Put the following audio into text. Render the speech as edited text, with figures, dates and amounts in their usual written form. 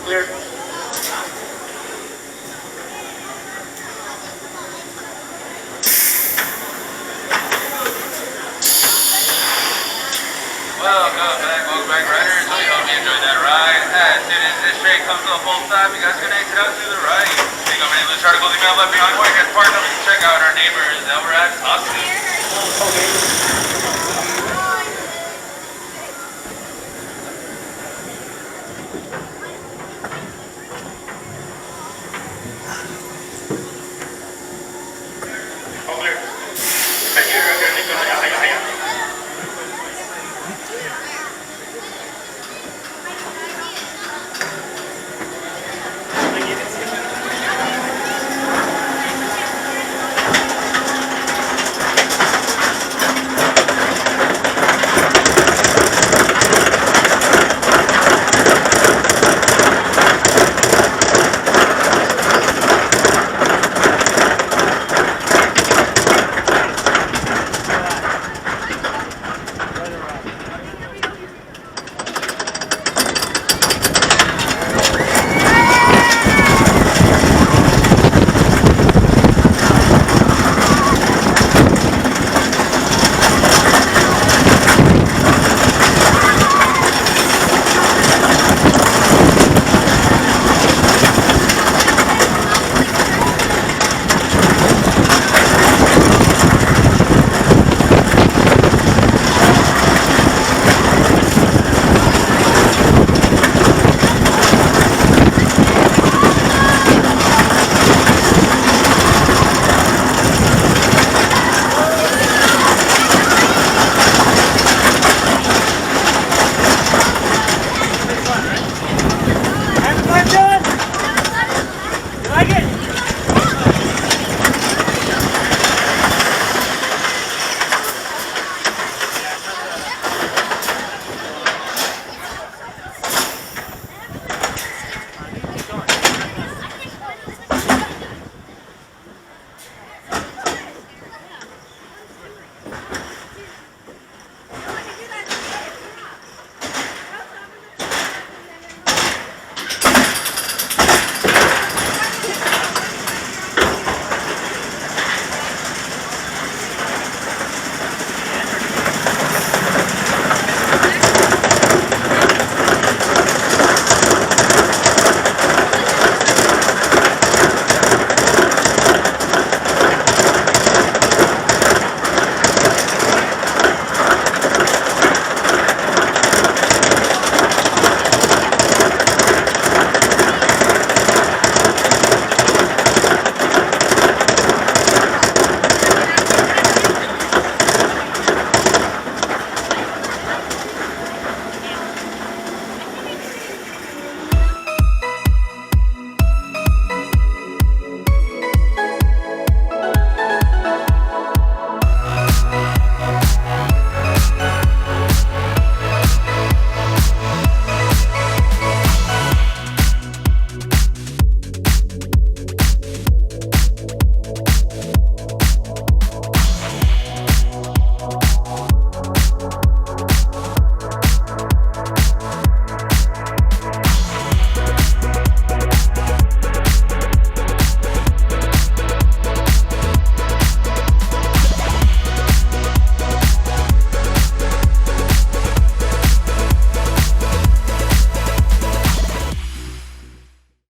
Clear. Welcome back, riders. We hope you enjoyed that ride. As soon as this train comes to a full stop, you guys can exit out to the right. Take over any loose articles you may have left behind while you guys parked up and check out our neighbors that we're at Tosca. Okay.